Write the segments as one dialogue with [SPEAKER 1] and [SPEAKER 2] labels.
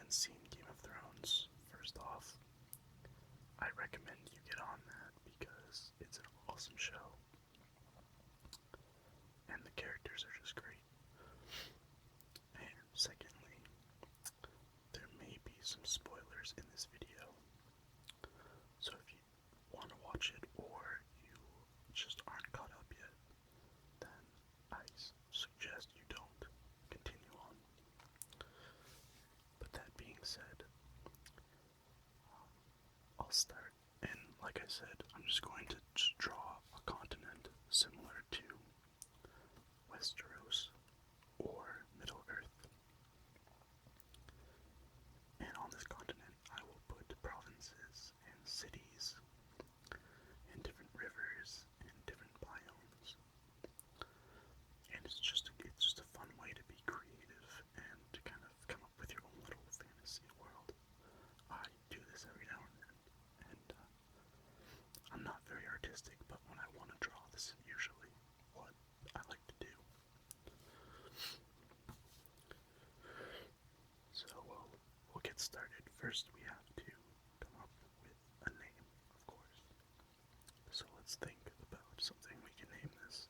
[SPEAKER 1] haven't seen Game of Thrones, first off, I recommend you get on that because it's an awesome show and the characters are just great. And secondly, there may be some spoilers in this video, so if you want to watch it or you just aren't caught up yet, then I suggest you don't continue on. But that being said, I'll start, and like I said, I'm just going to draw a continent similar to Westeros or Middle Earth. And on this continent, I will put provinces and cities and different rivers and different biomes. And it's just a fun way to be creative and to kind of come up with your own little fantasy world. I do this every now and then, and I'm not very artistic, but when I want to draw, this is usually what I like to do. So we'll get started. First, we have to come up with a name, of course. So let's think about something we can name this.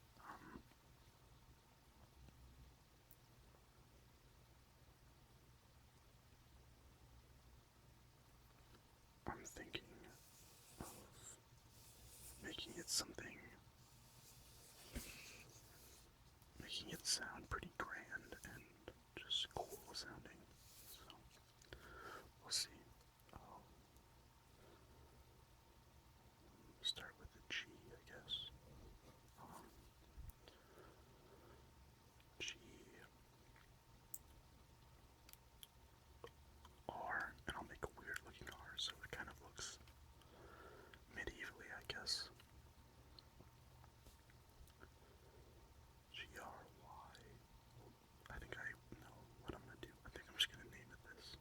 [SPEAKER 1] I'm thinking of making it something, making it sound pretty grand and just cool sounding. So we'll see. I'll start with a G, I guess. G R, and I'll make a weird looking R so it kind of looks medievally, I guess. G-R-Y. I think I know what I'm gonna do. I think I'm just gonna name it this.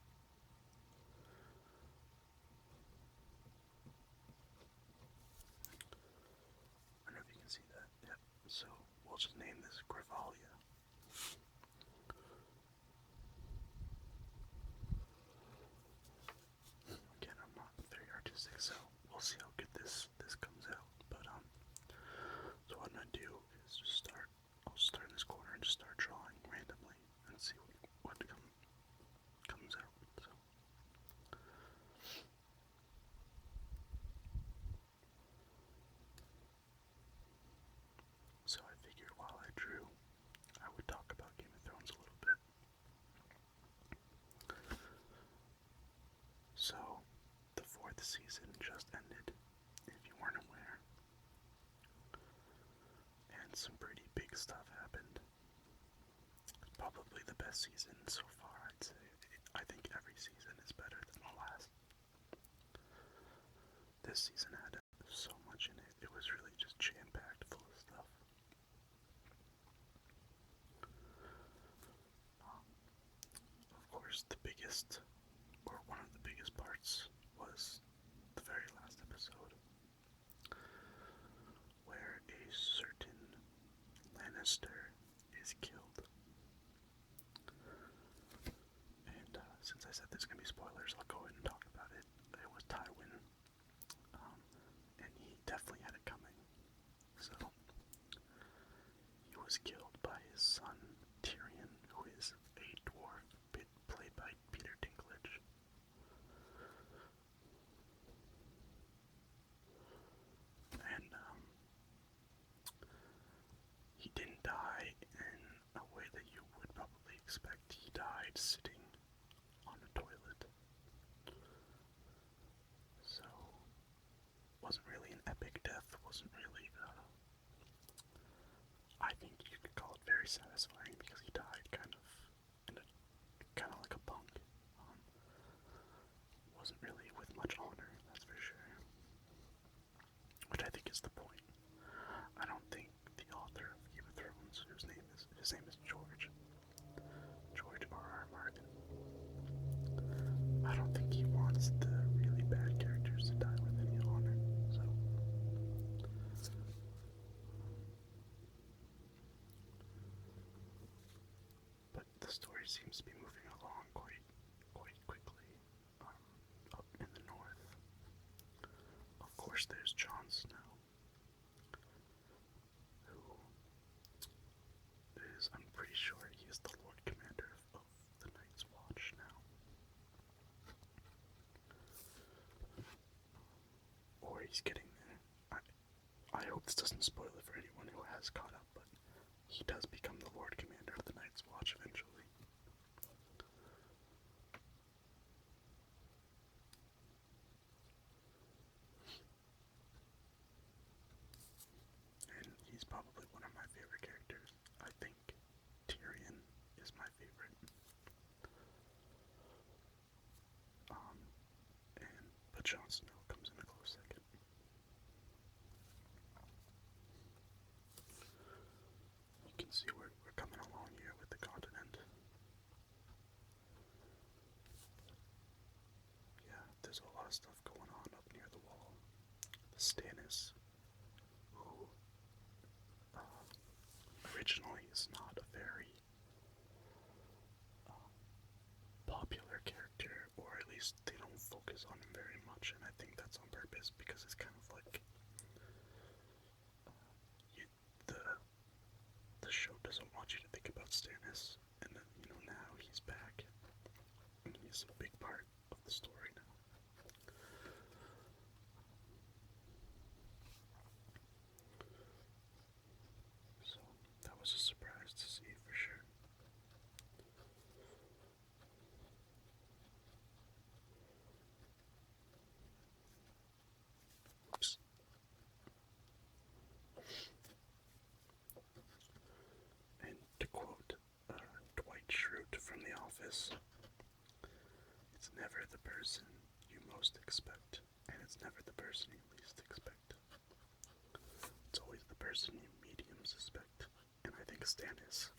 [SPEAKER 1] I don't know if you can see that. Yep. So we'll just name this Gravalia. Again, I'm not very artistic, so we'll see how good this comes out. But so what I'm gonna do is just start. I'll start in this corner and just start drawing randomly and see what comes out. So I figured while I drew, I would talk about Game of Thrones a little bit. So, the 4th season just ended, if you weren't aware, and some pretty big stuff happened. Probably the best season so far, I'd say. I think every season is better than the last. This season had so much in it, it was really just jam-packed full of stuff. Of course, the biggest, or one of the biggest parts, was the very last episode, where a certain Lannister is killed. And since I said there's going to be spoilers, I'll go ahead and talk about it. It was Tywin, and he definitely had it coming. So, he was killed by his son, Tyrion, who is a dwarf, played by Peter Dinklage. And he didn't die in a way that you would probably expect. He died sitting on a toilet. So, wasn't really an epic death, wasn't really, I think you could call it very satisfying because he died kind of like a punk. Wasn't really with much honor, that's for sure. Which I think is the point. I don't think the author of Game of Thrones, his name is George R.R. Martin. I don't think he wants the really bad characters to die with any honor. So, but the story seems to be moving along quite quickly. there's Jon Snow, who is, I'm pretty sure he is the Lord Commander of the Night's Watch now. Or he's getting there. I hope this doesn't spoil it for anyone who has caught up, but he does become the Lord Commander of the Night's Watch eventually. And he's probably one of my favorite characters. I think Tyrion is my favorite. But Jon Snow comes in a close second. You can see we're coming along here with the continent. Yeah, there's a lot of stuff going on up near the wall. The Stannis, who originally is not a very popular character, or at least they don't focus on him very much, and I think that's on purpose because it's kind of like the show doesn't want you to think about Stannis, and then now he's back, and he's a big part of the story now. So that was a surprise to see for sure. Oops. And to quote Dwight Schrute from The Office, it's never the person you most expect, and it's never the person you least expect. It's always the person you medium suspect, and I think Stannis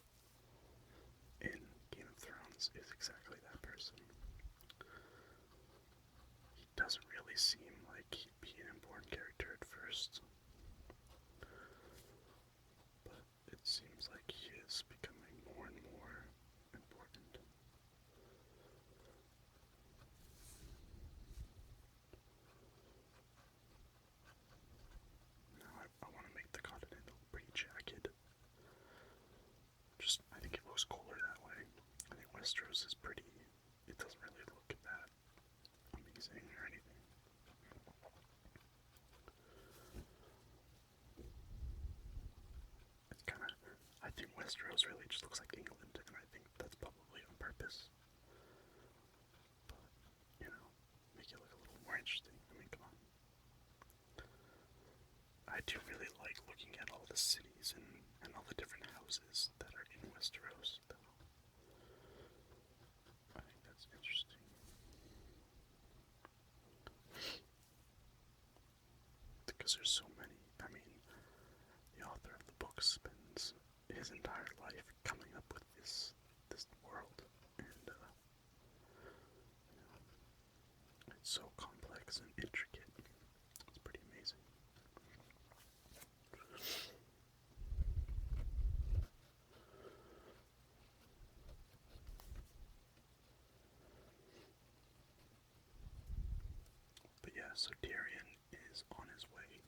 [SPEAKER 1] in Game of Thrones is exactly that person. He doesn't really seem like he'd be an important character at first, but it seems like he is becoming more and more important. Now I want to make the continent look pretty jagged. I think it looks cooler that way. I think Westeros is pretty, it doesn't really look that amazing or anything. It's kind of, I think Westeros really just looks like England, and I think that's probably on purpose. But, make it look a little more interesting. I mean, come on. I do really like looking at all the cities and all the different houses that are in Westeros, though. I think that's interesting. Because there's so many. I mean, the author of the book spends his entire life coming up with this world, and it's so complex and intricate. It's pretty amazing. But yeah, so Tyrion is on his way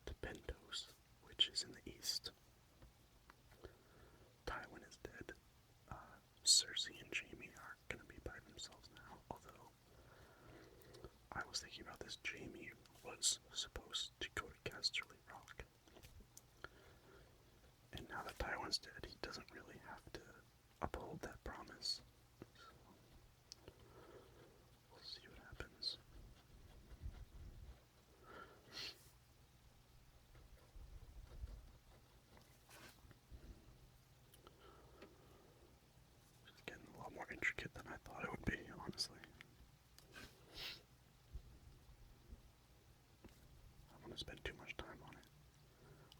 [SPEAKER 1] to Pentos, which is in the east. Tywin is dead. Cersei and Jaime are gonna be by themselves now, although I was thinking about this. Jaime was supposed to go to Casterly Rock, and now that Tywin's dead, he doesn't really have to uphold that promise. So we'll see what happens. It's getting a lot more intricate than I thought it would be, honestly. I want to spend too much time on it.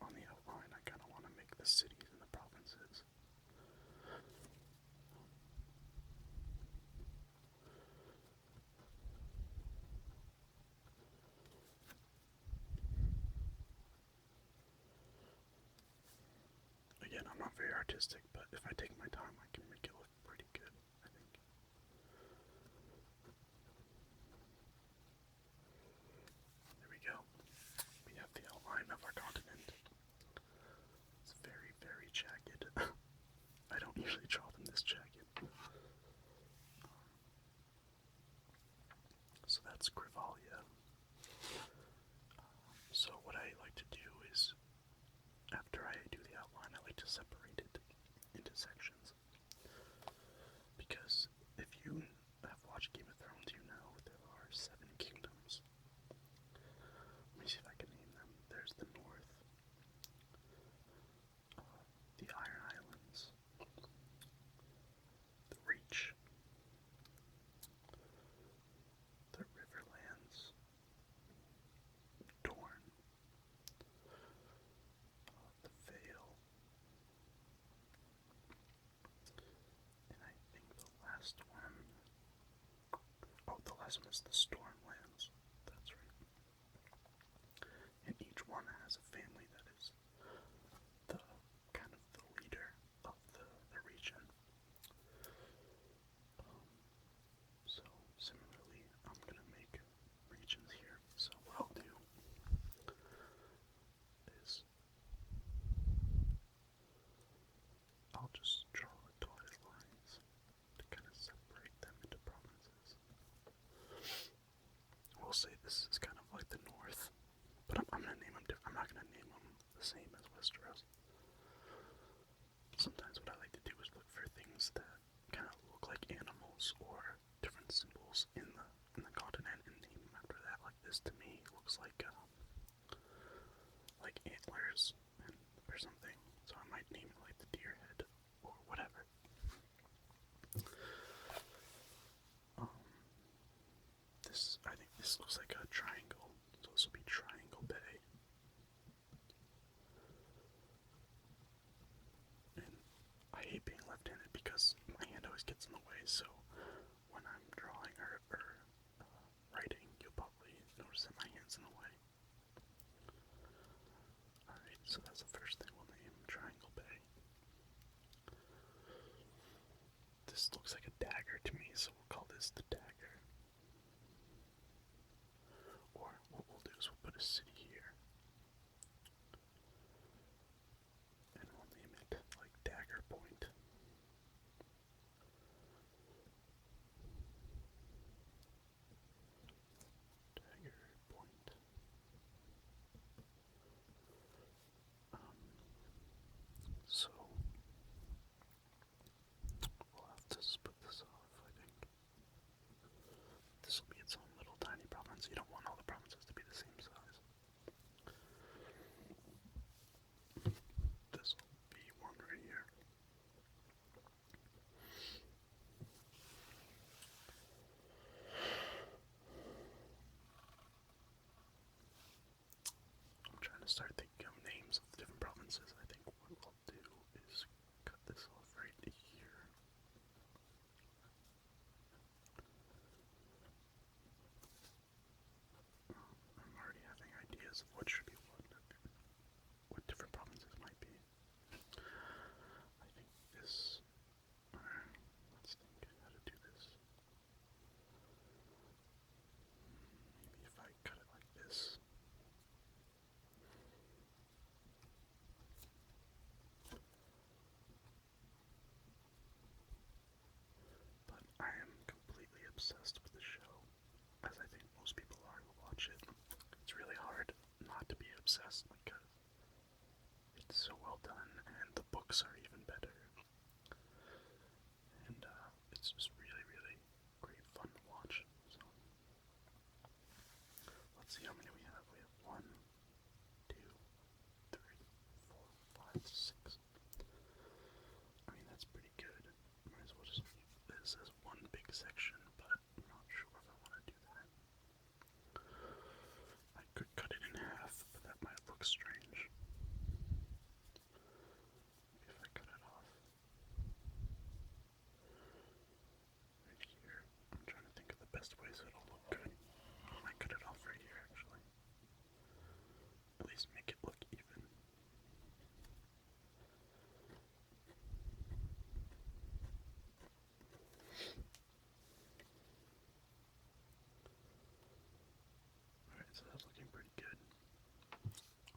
[SPEAKER 1] On the outline, I kind of want to make the cities and the provinces. Again, I'm not very artistic, but if I take my time, I can make it look pretty good, I think. There we go. last one is the Stormlands. That's right. And each one has a family that is the kind of the leader of the region. So similarly, I'm gonna make regions here. So what I'll do is I'll just draw dotted lines to kind of separate them into provinces. We'll say this is kind of like the north, but I'm gonna name them different. I'm not gonna name them the same as Westeros. Sometimes what I like to do is look for things that kind of look like animals or different symbols in the continent and name them after that. Like this to me looks like antlers or something. So I might name it like the deer head or whatever. I think this looks like a triangle. So this will be Triangle Bay. And I hate being left-handed because my hand always gets in the way, so when I'm drawing or writing, you'll probably notice that my hand's in the way. Alright, so that's the first thing we'll name, Triangle Bay. This looks like a dagger to me, so we'll call this the dagger. Or what we'll do is we'll put a city here. And we'll name it like Dagger Point. Dagger Point. So we'll have to split this off, I think. This will be its own little tiny province. You don't want all the provinces to be the same size. This will be one right here. I'm trying to start thinking of names of the different provinces. I think what I'll do is cut this off right here. I'm already having ideas of what should be what different provinces might be. I think this. Let's think how to do this. Maybe if I cut it like this. But I am completely obsessed with the show, as I think most people are who watch it. It's really hard not to be obsessed because it's so well done, and the books are even better. And it's just really, really great fun to watch. So let's see how many we have. We have 1, 2, 3, 4, 5, 6. I mean, that's pretty good. Might as well just leave this as one big section, but I'm not sure if I want to do that. I could cut it in half, but that might look strange. Maybe if I cut it off right here. I'm trying to think of the best ways it'll look good. I might cut it off right here, actually. At least make it look even. Alright, so that's looking pretty good.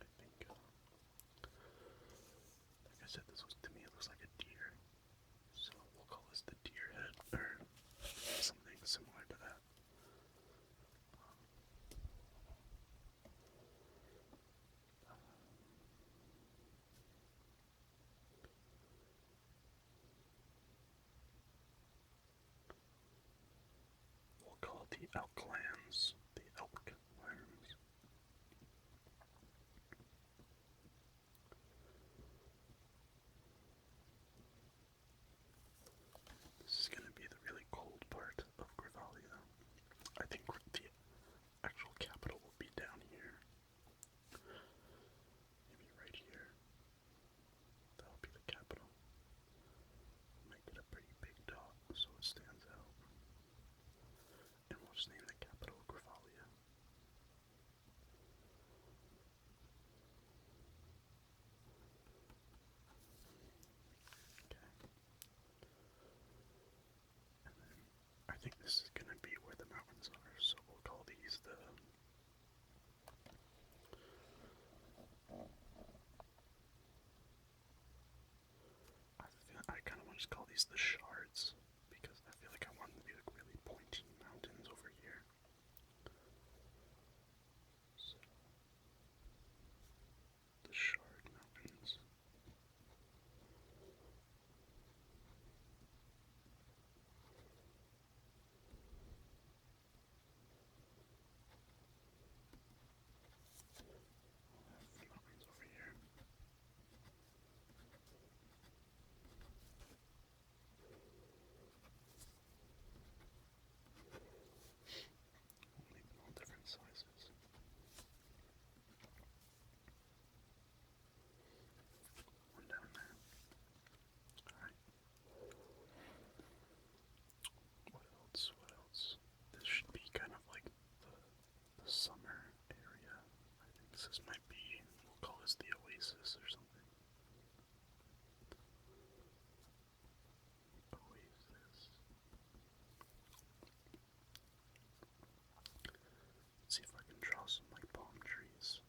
[SPEAKER 1] I think, like I said, to me it looks like a deer. So we'll call this the deer head, or something similar to that. We'll call it the Elklands. The Elklands. This is going to be the really cold part of Grivalia. I think the actual capital will be down here. Maybe right here. That'll be the capital. Make it a pretty big dot so it stands out. And we'll just name think this is gonna be where the mountains are, so we'll call these the. I kind of want to just call these the shards because I feel like I want them to be like really pointy mountains over here. So, the shard mountains. The mountains over here. We'll make them all different sizes. One down there. Alright. What else? What else? This should be kind of like the summer area. I think this might be, we'll call this the oasis or something. Oasis. Let's see if I can draw some like palm trees.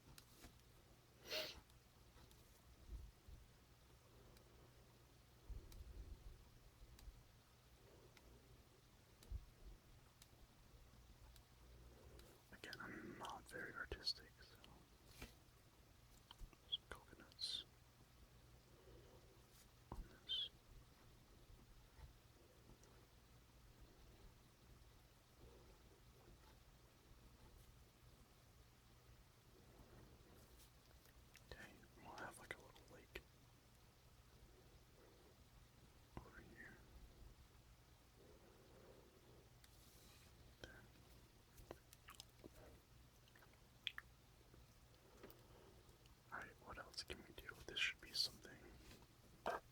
[SPEAKER 1] Again, I'm not very artistic, so some coconuts on this. Okay, we'll have like a little lake over here. There. Alright, what else can we do? This should be something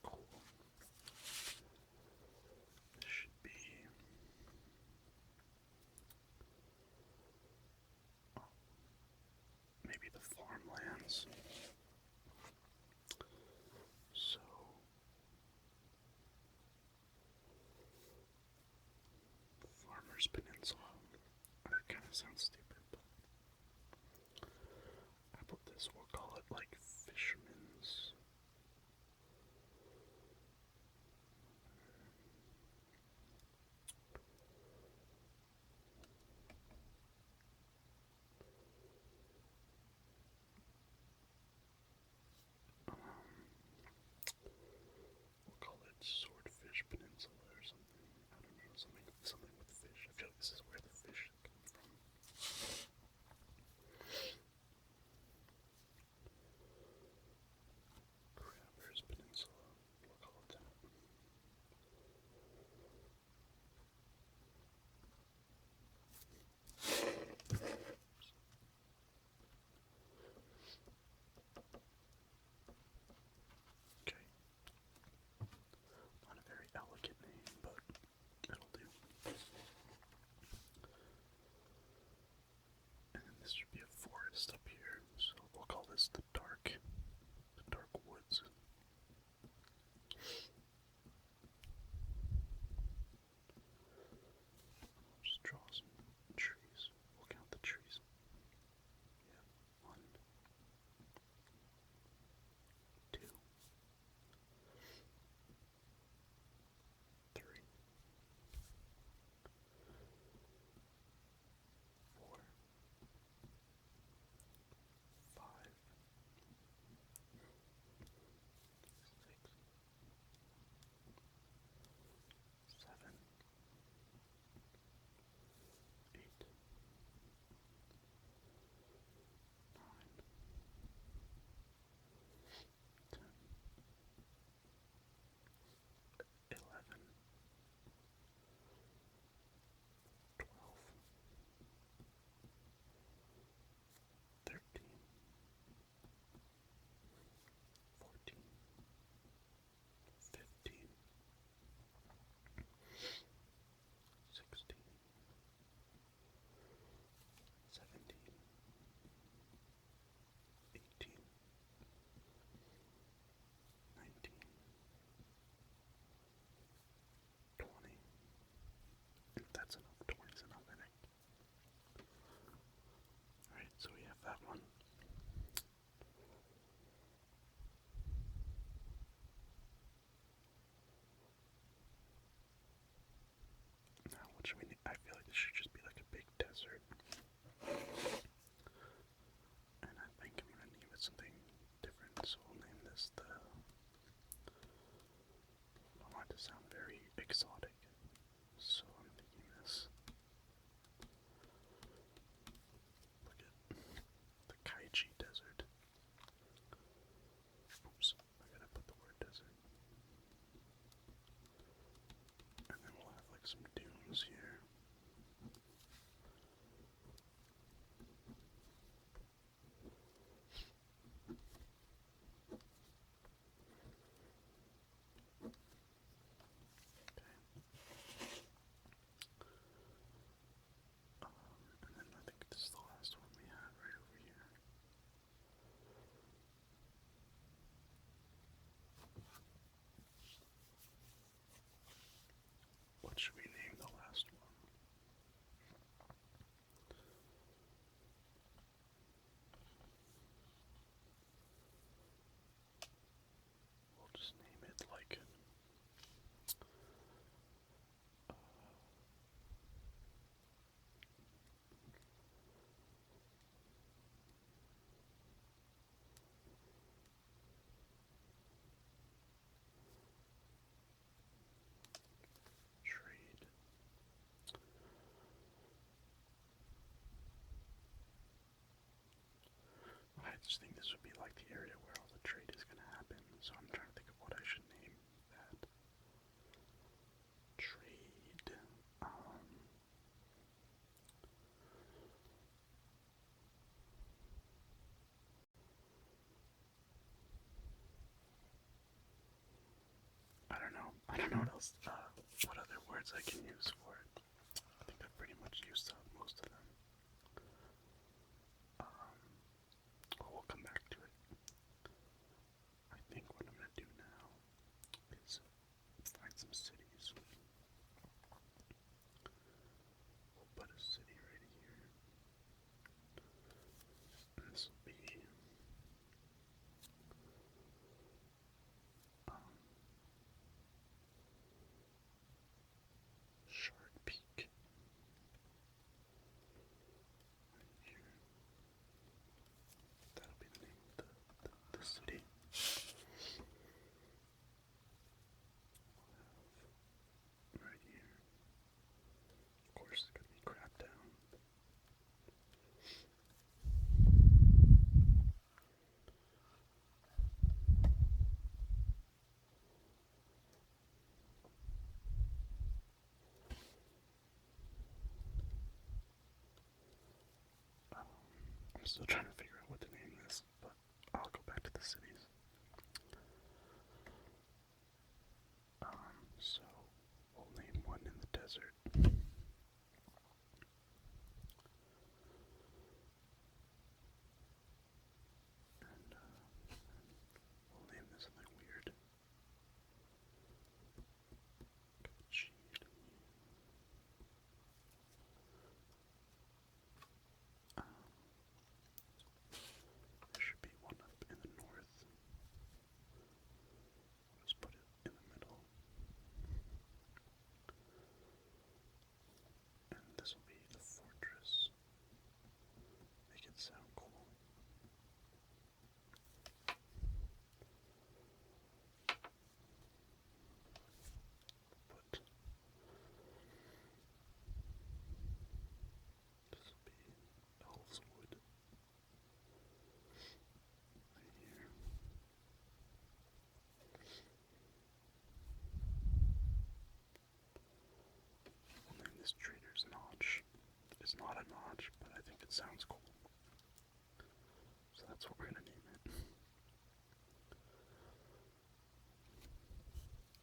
[SPEAKER 1] cool. This should be maybe the farmlands. So Farmers Peninsula. That kind of sounds stupid, but how about this? We'll call it like Fisherman's. We'll call it Swordfish Peninsula or something. I don't know, something with fish. I feel like this is where the fish come from. should just be like a big desert. And I think I'm gonna name it something different, so we'll name this the. I want it to sound very exotic, so I'm thinking this. Look at the Kaiji Desert. Oops, I gotta put the word desert. And then we'll have like some dunes here. And then I think this is the last one we have right over here. What should we name the last one? We'll just name it like trade. I just think this would be like the area where all the trade is going to happen, so I'm trying to think of what I should name that. Trade. I don't know. I don't know what else, what other words I can use for it. I think I've pretty much used up most of them. But we'll come back to it. I think what I'm going to do now is find some cities. We'll put a city right here. And this will be um, Shard Peak. Right here. That'll be the name of the city. We'll have right here. Of course, it's going to be crap down. I'm still trying to figure out what to name this, but I'll go back to the cities. So we'll name one in the desert. And we'll name this something weird. There should be one up in the north. Let's put it in the middle. And this will be the fortress. Make it sound cool. Put this will be Elves Wood right here. We'll name this Trader's Notch. It's not a notch, but I think it sounds cool. So that's what we're gonna name it.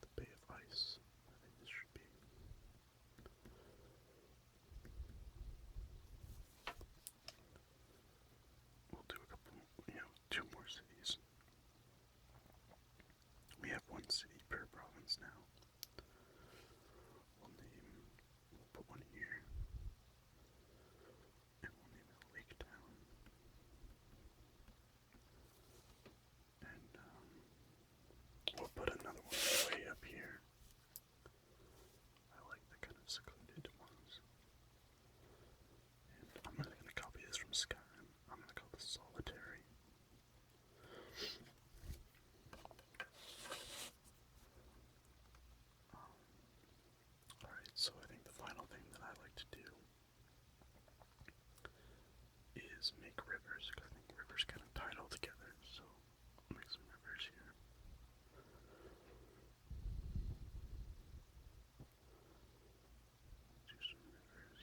[SPEAKER 1] The Bay of Ice. I think this should be. We'll do a couple, two more cities. We have one city per province now. We'll put one here. And we'll name it Lake Type. is make rivers, because I think rivers kind of tie it all together, so I'll make some rivers here. Do some rivers.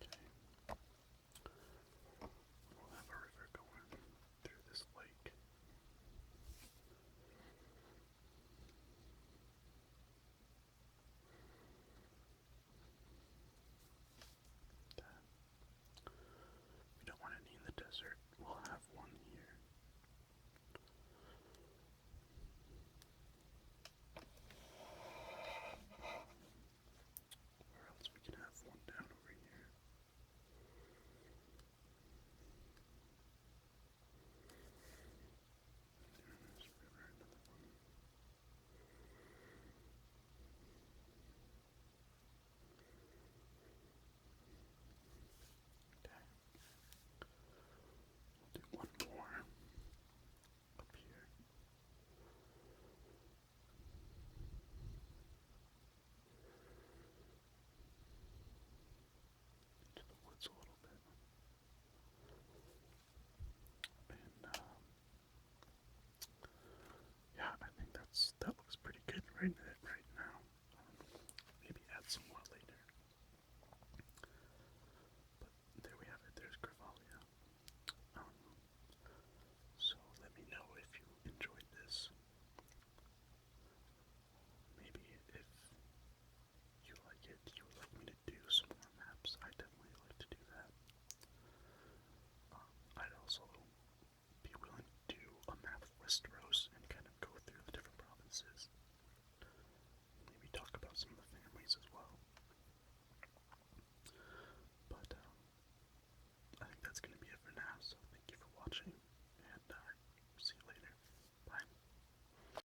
[SPEAKER 1] Okay. We'll have a river going through this lake. That. We don't want any in the desert. We'll have one here. Or else we can have one down over here. There's a river, another one. Okay. We'll do one more up here. Into the woods a little bit. And yeah, I think that looks pretty good right now. Maybe add some more later. But there we have it. There's Gravalia. Um, so let me know if you enjoyed this. Maybe if you like it, you would like me to do some more maps. I definitely like to do that. I'd also be willing to do a map of Westeros